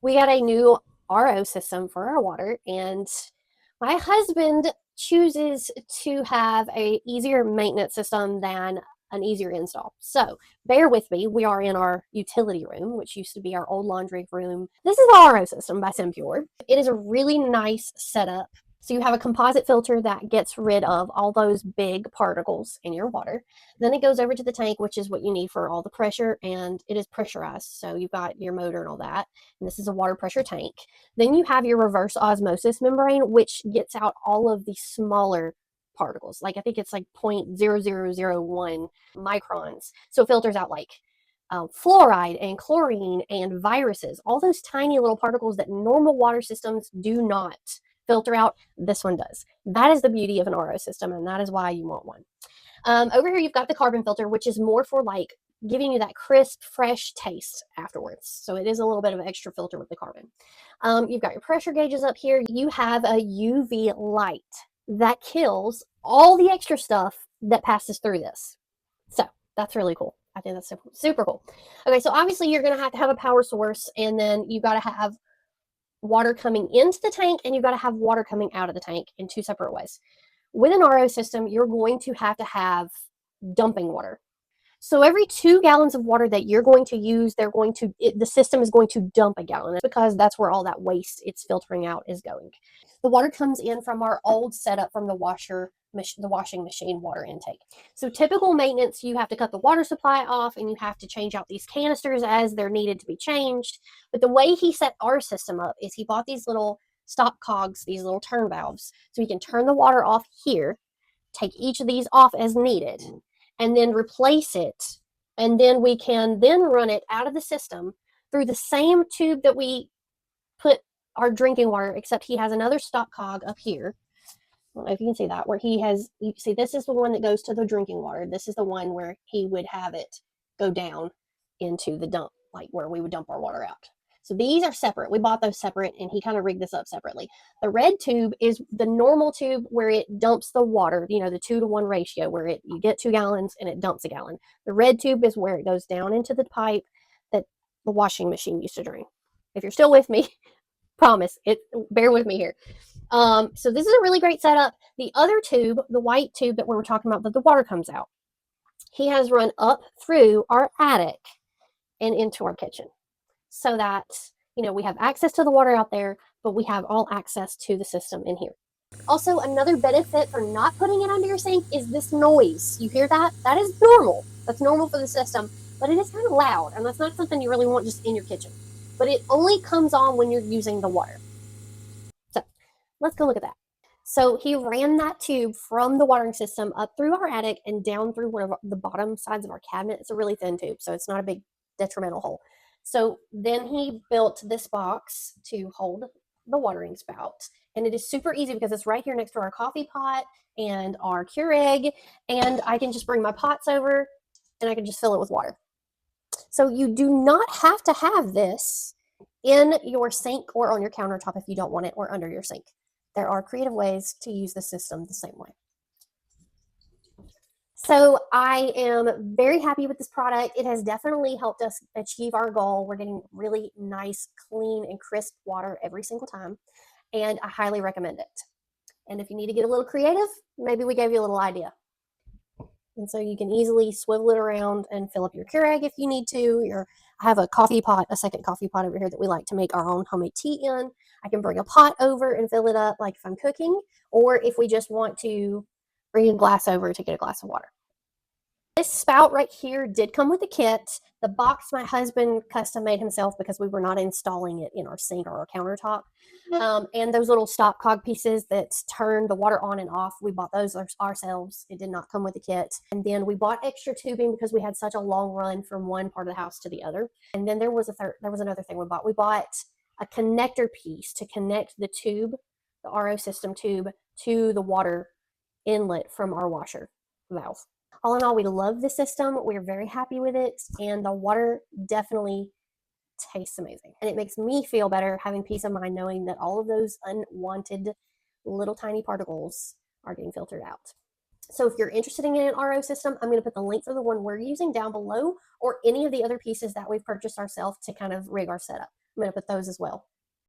we got a new RO system for our water, and my husband chooses to have a easier maintenance system than an easier install. So bear with me. We are in our utility room, which used to be our old laundry room. This is the RO system by SimPure. It is a really nice setup. So you have a composite filter that gets rid of all those big particles in your water. Then it goes over to the tank, which is what you need for all the pressure, and it is pressurized. So you've got your motor and all that. And this is a water pressure tank. Then you have your reverse osmosis membrane, which gets out all of the smaller particles. Like I think it's like 0.0001 microns. So it filters out like fluoride and chlorine and viruses, all those tiny little particles that normal water systems do not filter out. This one does. That is the beauty of an RO system, and that is why you want one. Over here, you've got the carbon filter, which is more for like giving you that crisp, fresh taste afterwards. So it is a little bit of an extra filter with the carbon. You've got your pressure gauges up here. You have a UV light that kills all the extra stuff that passes through this. So that's really cool. I think that's super cool. Okay, so obviously you're going to have a power source, and then you got to have water coming into the tank, and you've got to have water coming out of the tank in two separate ways. With an RO system, you're going to have dumping water. So every 2 gallons of water that you're going to use, the system is going to dump a gallon, because that's where all that waste it's filtering out is going. The water comes in from our old setup from the washing machine water intake. So typical maintenance, you have to cut the water supply off, and you have to change out these canisters as they're needed to be changed. But the way he set our system up is he bought these little stop cogs, these little turn valves, so he can turn the water off here, take each of these off as needed, and then replace it. And then we can then run it out of the system through the same tube that we put our drinking water, except he has another stop cog up here. I don't know if you can see that, where he has, you see, this is the one that goes to the drinking water. This is the one where he would have it go down into the dump, like where we would dump our water out. So these are separate. We bought those separate, and he kind of rigged this up separately. The red tube is the normal tube where it dumps the water, the 2-to-1 ratio, where you get 2 gallons and it dumps a gallon. The red tube is where it goes down into the pipe that the washing machine used to drain. If you're still with me, promise, bear with me here. So this is a really great setup. The other tube, the white tube that we were talking about, that the water comes out, he has run up through our attic and into our kitchen, so that we have access to the water out there, but we have all access to the system in here. Also, another benefit for not putting it under your sink is this noise. You hear that? That is normal. That's normal for the system, but it is kind of loud, and that's not something you really want just in your kitchen. But it only comes on when you're using the water. So let's go look at that. So he ran that tube from the watering system up through our attic and down through one of the bottom sides of our cabinet. It's a really thin tube, so it's not a big detrimental hole. So then he built this box to hold the watering spout. And it is super easy because it's right here next to our coffee pot and our Keurig. And I can just bring my pots over and I can just fill it with water. So you do not have to have this in your sink or on your countertop if you don't want it, or under your sink. There are creative ways to use the system the same way. So I am very happy with this product. It has definitely helped us achieve our goal. We're getting really nice, clean, and crisp water every single time, and I highly recommend it. And if you need to get a little creative, maybe we gave you a little idea. And so you can easily swivel it around and fill up your Keurig if you need to. I have a coffee pot, a second coffee pot over here that we like to make our own homemade tea in. I can bring a pot over and fill it up like if I'm cooking, or if we just want to bring a glass over to get a glass of water. This spout right here did come with a kit. The box my husband custom made himself because we were not installing it in our sink or our countertop. And those little stop cog pieces that turn the water on and off, we bought those ourselves. It did not come with a kit. And then we bought extra tubing because we had such a long run from one part of the house to the other. And then there was another thing we bought. We bought a connector piece to connect the tube, the RO system tube, to the water inlet from our washer valve. All in all, we love the system. We're very happy with it, and the water definitely tastes amazing. And it makes me feel better having peace of mind knowing that all of those unwanted little tiny particles are getting filtered out. So if you're interested in an RO system, I'm going to put the link for the one we're using down below, or any of the other pieces that we've purchased ourselves to kind of rig our setup. I'm going to put those as well.